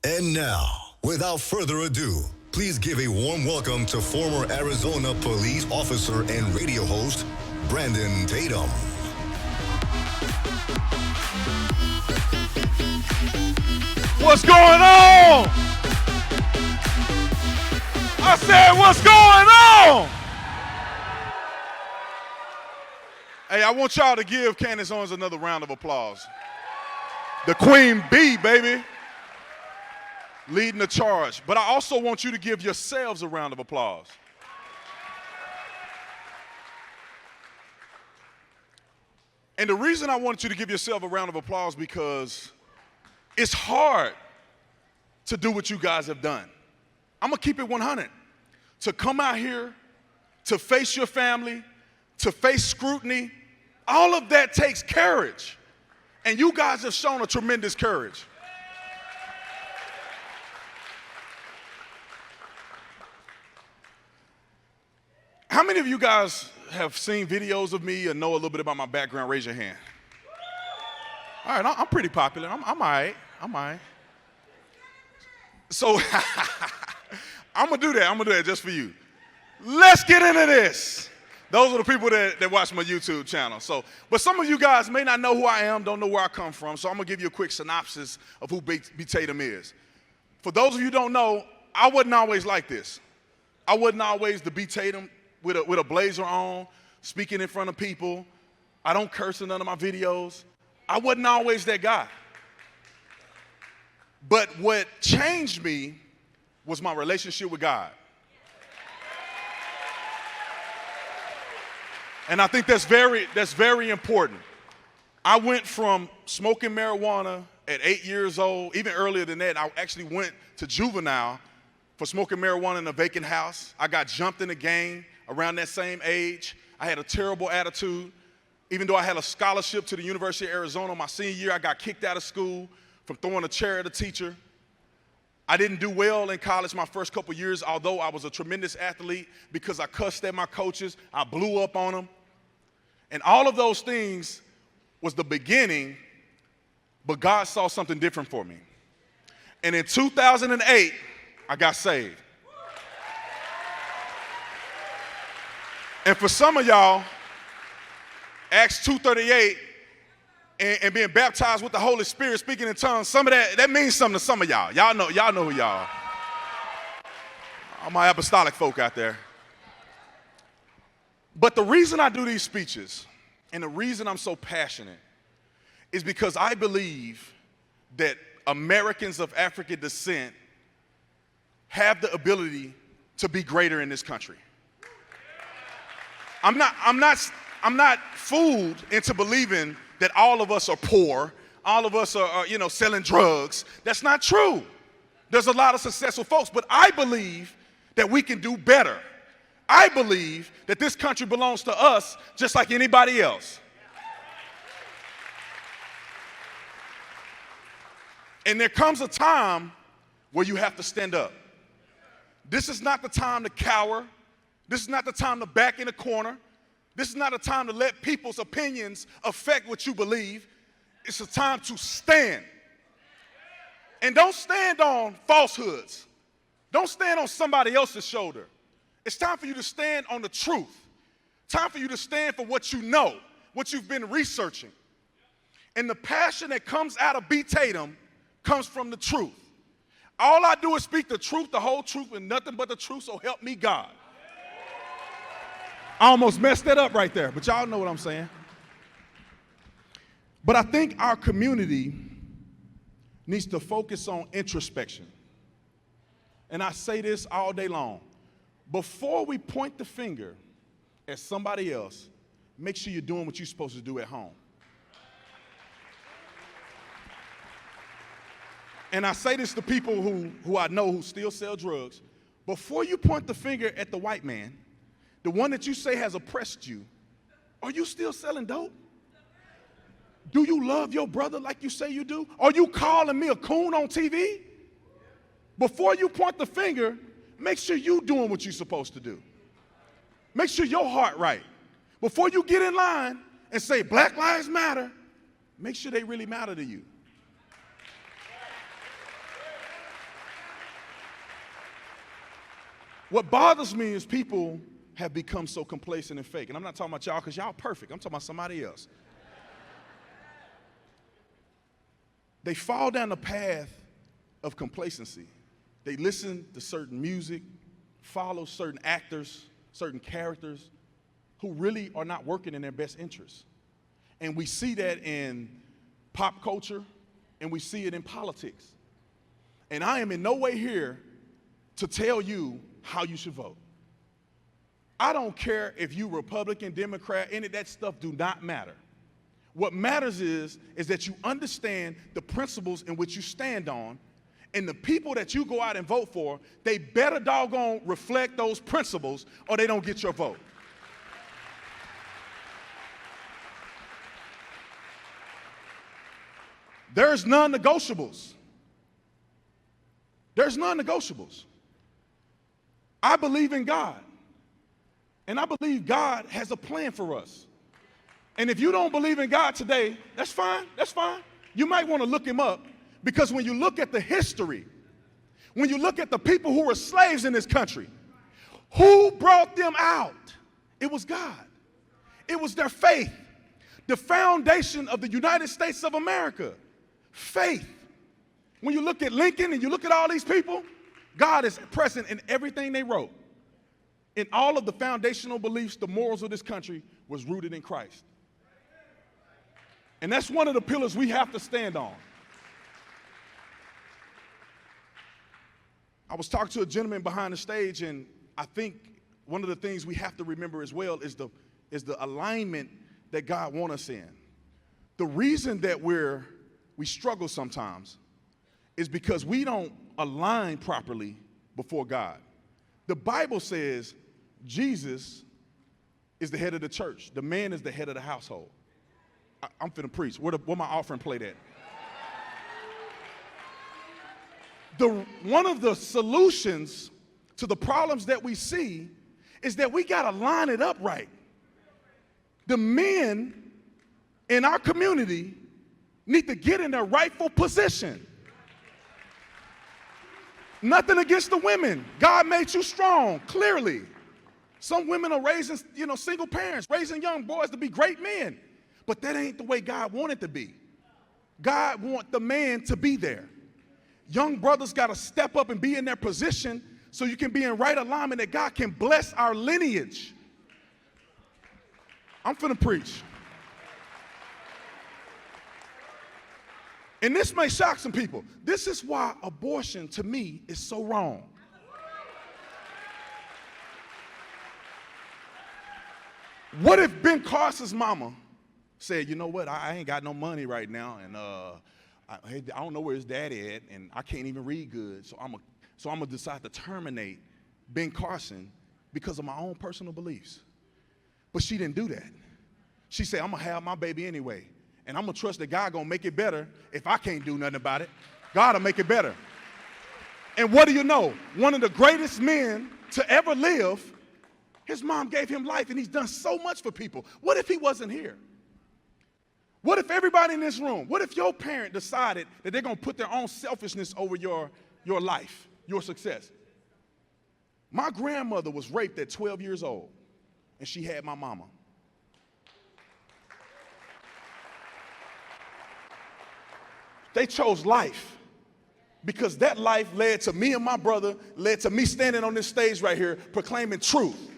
And now, without further ado, please give a warm welcome to former Arizona police officer and radio host, Brandon Tatum. What's going on? I said, what's going on? Hey, I want y'all to give Candace Owens another round of applause. The Queen Bee, baby. Leading the charge. But I also want you to give yourselves a round of applause. And the reason I want you to give yourself a round of applause because it's hard to do what you guys have done. I'm gonna keep it 100. To come out here, to face your family, to face scrutiny, all of that takes courage. And you guys have shown a tremendous courage. How many of you guys have seen videos of me and know a little bit about my background? Raise your hand. All right, I'm pretty popular. I'm all right. I'm all right. So I'm going to do that just for you. Let's get into this. Those are the people that watch my YouTube channel. But some of you guys may not know who I am, don't know where I come from, so I'm going to give you a quick synopsis of who B. Tatum is. For those of you who don't know, I wasn't always like this. I wasn't always the B. Tatum with a blazer on, speaking in front of people. I don't curse in none of my videos. I wasn't always that guy. But what changed me was my relationship with God. And I think that's very important. I went from smoking marijuana at 8 years old, even earlier than that. I actually went to juvenile for smoking marijuana in a vacant house. I got jumped in a game around that same age. I had a terrible attitude. Even though I had a scholarship to the University of Arizona my senior year, I got kicked out of school from throwing a chair at a teacher. I didn't do well in college my first couple years, although I was a tremendous athlete because I cussed at my coaches. I blew up on them. And all of those things was the beginning, but God saw something different for me. And in 2008, I got saved. And for some of y'all, Acts 2:38 and being baptized with the Holy Spirit, speaking in tongues, some of that means something to some of y'all. Y'all know who y'all are. All my apostolic folk out there. But the reason I do these speeches and the reason I'm so passionate is because I believe that Americans of African descent have the ability to be greater in this country. I'm not fooled into believing that all of us are poor, all of us are selling drugs. That's not true. There's a lot of successful folks, but I believe that we can do better. I believe that this country belongs to us just like anybody else. And there comes a time where you have to stand up. This is not the time to cower. This is not the time to back in a corner. This is not a time to let people's opinions affect what you believe. It's a time to stand. And don't stand on falsehoods. Don't stand on somebody else's shoulder. It's time for you to stand on the truth. Time for you to stand for what you know, what you've been researching. And the passion that comes out of B. Tatum comes from the truth. All I do is speak the truth, the whole truth, and nothing but the truth, so help me God. I almost messed that up right there, but y'all know what I'm saying. But I think our community needs to focus on introspection. And I say this all day long. Before we point the finger at somebody else, make sure you're doing what you're supposed to do at home. And I say this to people who I know who still sell drugs. Before you point the finger at the white man, the one that you say has oppressed you, are you still selling dope? Do you love your brother like you say you do? Are you calling me a coon on TV? Before you point the finger, make sure you're doing what you're supposed to do. Make sure your heart right. Before you get in line and say Black Lives Matter, make sure they really matter to you. What bothers me is people have become so complacent and fake. And I'm not talking about y'all because y'all perfect. I'm talking about somebody else. They fall down the path of complacency. They listen to certain music, follow certain actors, certain characters who really are not working in their best interests. And we see that in pop culture, and we see it in politics. And I am in no way here to tell you how you should vote. I don't care if you Republican, Democrat, any of that stuff do not matter. What matters is that you understand the principles in which you stand on, and the people that you go out and vote for, they better doggone reflect those principles or they don't get your vote. There's non-negotiables. There's non-negotiables. I believe in God, and I believe God has a plan for us. And if you don't believe in God today, that's fine, that's fine. You might want to look him up, because when you look at the history, when you look at the people who were slaves in this country, who brought them out? It was God. It was their faith. The foundation of the United States of America, faith. When you look at Lincoln and you look at all these people, God is present in everything they wrote. In all of the foundational beliefs, the morals of this country was rooted in Christ. And that's one of the pillars we have to stand on. I was talking to a gentleman behind the stage, and I think one of the things we have to remember as well is the alignment that God wants us in. The reason that we struggle sometimes is because we don't align properly before God. The Bible says Jesus is the head of the church. The man is the head of the household. I'm finna preach. Where my offering plate at? One of the solutions to the problems that we see is that we gotta line it up right. The men in our community need to get in their rightful position. Nothing against the women. God made you strong, clearly. Some women are raising, single parents, raising young boys to be great men. But that ain't the way God wanted to be. God wants the man to be there. Young brothers got to step up and be in their position so you can be in right alignment, that God can bless our lineage. I'm finna preach. And this may shock some people. This is why abortion, to me, is so wrong. What if Ben Carson's mama said, you know what, I ain't got no money right now, and I don't know where his daddy at, and I can't even read good, so I'm gonna decide to terminate Ben Carson because of my own personal beliefs. But she didn't do that. She said, I'm gonna have my baby anyway, and I'm gonna trust that God gonna make it better. If I can't do nothing about it, God will make it better. And what do you know? One of the greatest men to ever live, his mom gave him life, and he's done so much for people. What if he wasn't here? What if everybody in this room, what if your parent decided that they're going to put their own selfishness over your life, your success? My grandmother was raped at 12 years old, and she had my mama. They chose life because that life led to me and my brother, led to me standing on this stage right here proclaiming truth.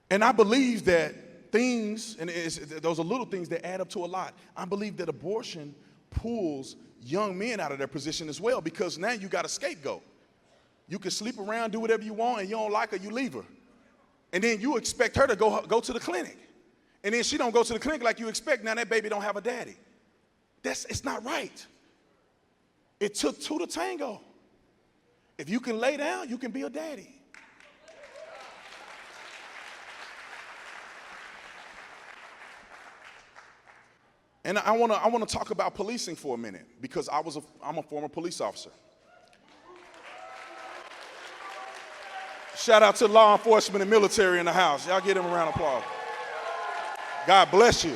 And I believe that things, and those are little things that add up to a lot. I believe that abortion pulls young men out of their position as well, because now you got a scapegoat. You can sleep around, do whatever you want, and you don't like her, you leave her. And then you expect her to go to the clinic. And then she don't go to the clinic like you expect. Now that baby don't have a daddy. It's not right. It took two to tango. If you can lay down, you can be a daddy. And I want to talk about policing for a minute, because I'm a former police officer. Shout out to law enforcement and military in the house. Y'all give them a round of applause. God bless you.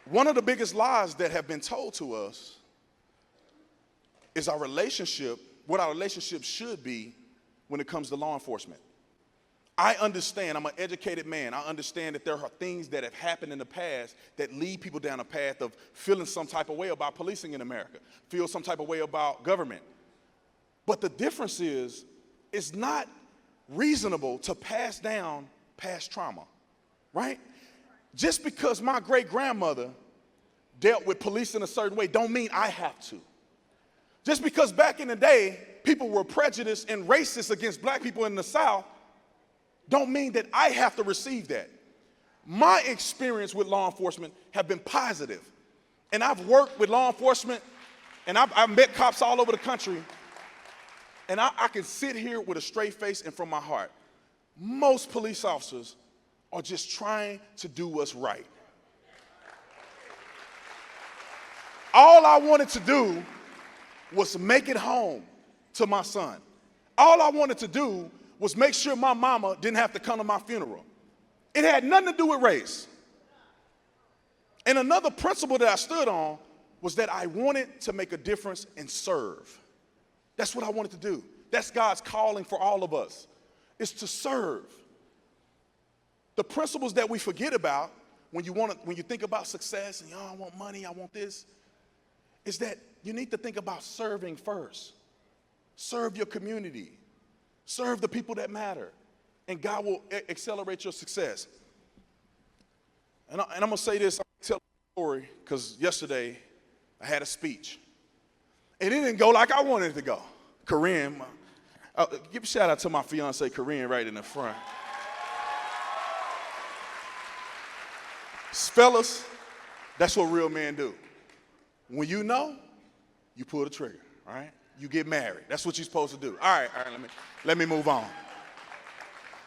One of the biggest lies that have been told to us is what our relationship should be when it comes to law enforcement. I understand, I'm an educated man. I understand that there are things that have happened in the past that lead people down a path of feeling some type of way about policing in America, feel some type of way about government. But the difference is, it's not reasonable to pass down past trauma, right? Just because my great-grandmother dealt with police in a certain way don't mean I have to. Just because back in the day, people were prejudiced and racist against black people in the South don't mean that I have to receive that. My experience with law enforcement have been positive. And I've worked with law enforcement, and I've met cops all over the country, and I can sit here with a straight face and from my heart. Most police officers are just trying to do what's right. All I wanted to do was make it home to my son. All I wanted to do was make sure my mama didn't have to come to my funeral. It had nothing to do with race. And another principle that I stood on was that I wanted to make a difference and serve. That's what I wanted to do. That's God's calling for all of us, is to serve. The principles that we forget about when you think about success and, I want money, I want this, is that you need to think about serving first. Serve your community. Serve the people that matter, and God will accelerate your success. And I'm going to say this, I'm going to tell a story, because yesterday I had a speech, and it didn't go like I wanted it to go. Corinne, give a shout out to my fiance, Corinne, right in the front. Fellas, that's what real men do. When you know, you pull the trigger, all right? You get married. That's what you're supposed to do. All right, let me move on.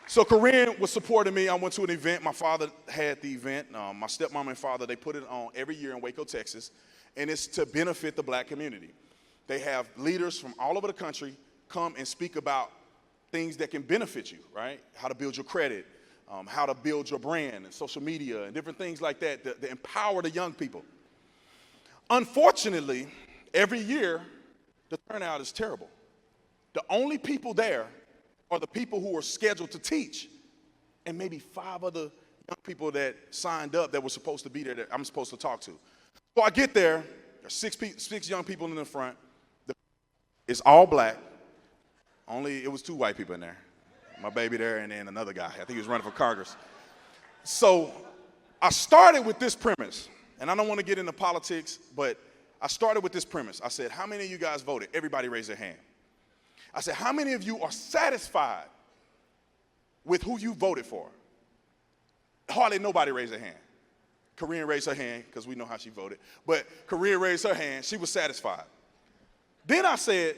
So Corinne was supporting me. I went to an event. My father had the event. My stepmom and father, they put it on every year in Waco, Texas, and it's to benefit the black community. They have leaders from all over the country come and speak about things that can benefit you, right? How to build your credit, how to build your brand and social media and different things like that to empower the young people. Unfortunately, every year, the turnout is terrible. The only people there are the people who are scheduled to teach, and maybe 5 other young people that signed up that were supposed to be there that I'm supposed to talk to. So I get there, there's 6 young people in the front. It's all black. It was 2 white people in there. My baby there and then another guy. I think he was running for Congress. So I started with this premise, and I don't want to get into politics, but I started with this premise. I said, how many of you guys voted? Everybody raised their hand. I said, how many of you are satisfied with who you voted for? Hardly nobody raised their hand. Corinne raised her hand because we know how she voted. But Corinne raised her hand. She was satisfied. Then I said,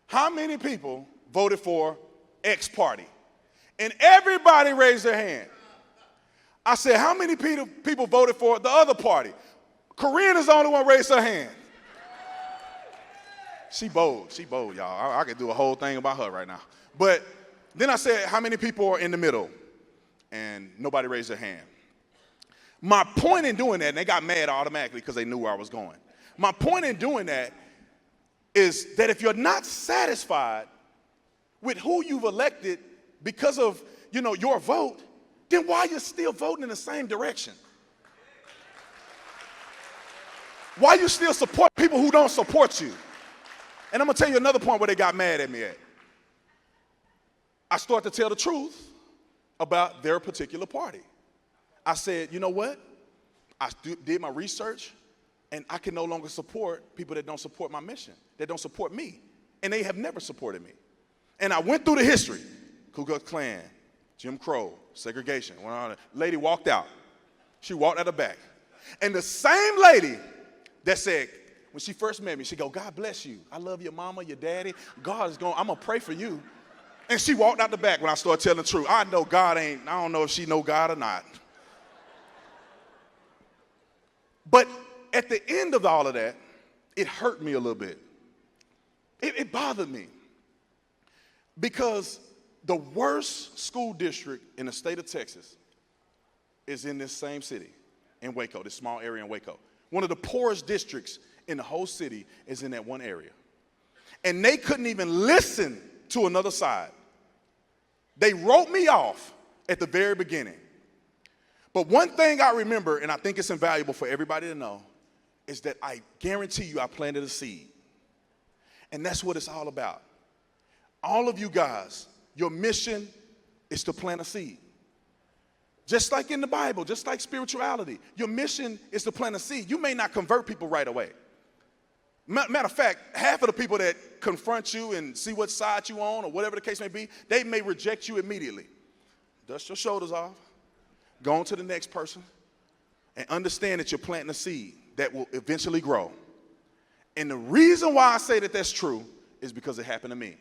how many people voted for X party? And everybody raised their hand. I said, how many people voted for the other party? Corinne is the only one raised her hand. She bold, y'all. I could do a whole thing about her right now. But then I said, how many people are in the middle? And nobody raised their hand. My point in doing that, and they got mad automatically because they knew where I was going. My point in doing that is that if you're not satisfied with who you've elected because of, your vote, then why are you still voting in the same direction? Why you still support people who don't support you? And I'm going to tell you another point where they got mad at me at. I started to tell the truth about their particular party. I said, you know what? I did my research, and I can no longer support people that don't support my mission, that don't support me. And they have never supported me. And I went through the history. Ku Klux Klan, Jim Crow, segregation. Lady walked out. She walked out the back. And the same lady that said, when she first met me, she go, God bless you. I love your mama, your daddy. I'm going to pray for you. And she walked out the back when I started telling the truth. I know I don't know if she know God or not. But at the end of all of that, it hurt me a little bit. It bothered me. Because the worst school district in the state of Texas is in this same city. in Waco, this small area in Waco. One of the poorest districts in the whole city is in that one area. And they couldn't even listen to another side. They wrote me off at the very beginning. But one thing I remember, and I think it's invaluable for everybody to know, is that I guarantee you I planted a seed. And that's what it's all about. All of you guys, your mission is to plant a seed. Just like in the Bible, just like spirituality, your mission is to plant a seed. You may not convert people right away. Matter of fact, half of the people that confront you and see what side you on or whatever the case may be, they may reject you immediately. Dust your shoulders off, go on to the next person, and understand that you're planting a seed that will eventually grow. And the reason why I say that that's true is because it happened to me.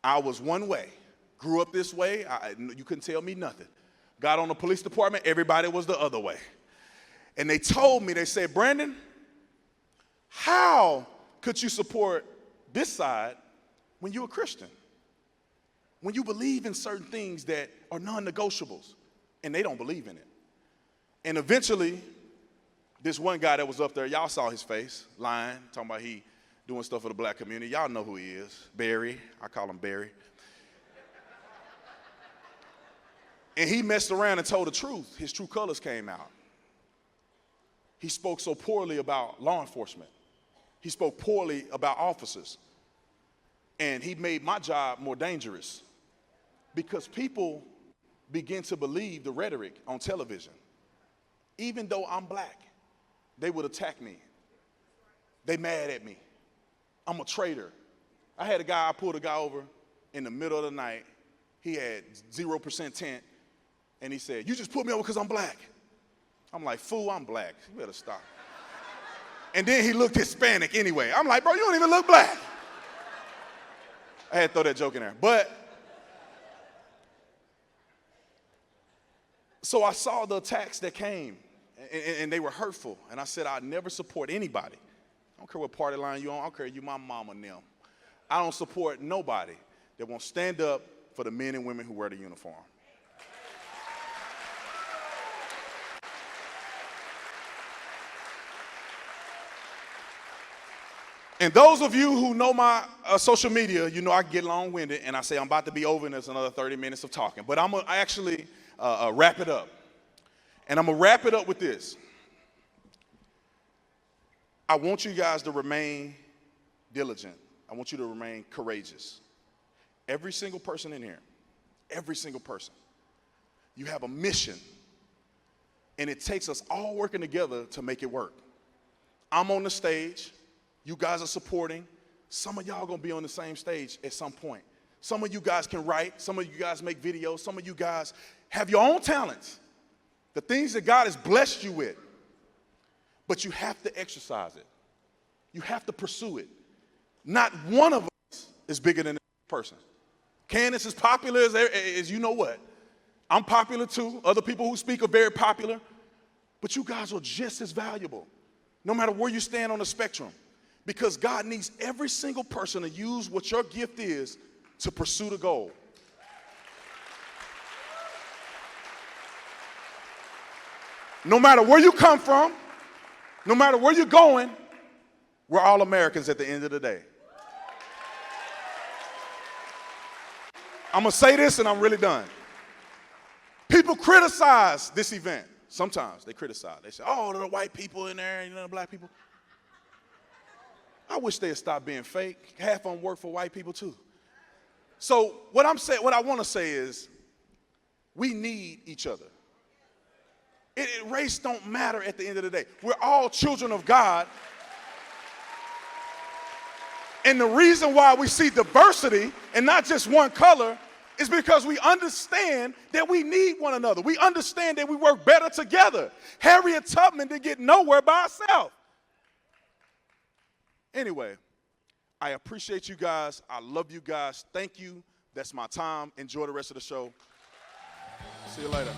I was one way, grew up this way, you couldn't tell me nothing. Got on the police department, everybody was the other way. And they told me, they said, Brandon, how could you support this side when you're a Christian? When you believe in certain things that are non-negotiables, and they don't believe in it. And eventually, this one guy that was up there, y'all saw his face, lying, talking about he doing stuff for the black community. Y'all know who he is, Barry. I call him Barry. And he messed around and told the truth. His true colors came out. He spoke so poorly about law enforcement. He spoke poorly about officers. And he made my job more dangerous because people begin to believe the rhetoric on television. Even though I'm black, they would attack me. They mad at me. I'm a traitor. I pulled a guy over in the middle of the night. He had 0% tint. And he said, you just put me over because I'm black. I'm like, fool, I'm black. You better stop. And then he looked Hispanic anyway. I'm like, bro, you don't even look black. I had to throw that joke in there. But, so I saw the attacks that came, and they were hurtful. And I said, I'd never support anybody. I don't care what party line you're on. I don't care if you're my mama and them. I don't support nobody that won't stand up for the men and women who wear the uniform. And those of you who know my social media, you know I get long-winded and I say I'm about to be over and there's another 30 minutes of talking. But I'm going to actually wrap it up. And I'm going to wrap it up with this. I want you guys to remain diligent. I want you to remain courageous. Every single person in here, every single person, you have a mission. And it takes us all working together to make it work. I'm on the stage. You guys are supporting. Some of y'all gonna be on the same stage at some point. Some of you guys can write. Some of you guys make videos. Some of you guys have your own talents. The things that God has blessed you with. But you have to exercise it. You have to pursue it. Not one of us is bigger than this person. Candace is popular as you know what. I'm popular too. Other people who speak are very popular. But you guys are just as valuable, no matter where you stand on the spectrum. Because God needs every single person to use what your gift is to pursue the goal. No matter where you come from, no matter where you're going, we're all Americans at the end of the day. I'm going to say this and I'm really done. People criticize this event. Sometimes they criticize. They say, oh, there are white people in there and the black people. I wish they'd stop being fake. Half of them work for white people too. So what I want to say is, we need each other. Race don't matter at the end of the day. We're all children of God. And the reason why we see diversity and not just one color is because we understand that we need one another. We understand that we work better together. Harriet Tubman didn't get nowhere by herself. Anyway, I appreciate you guys. I love you guys. Thank you. That's my time. Enjoy the rest of the show. See you later.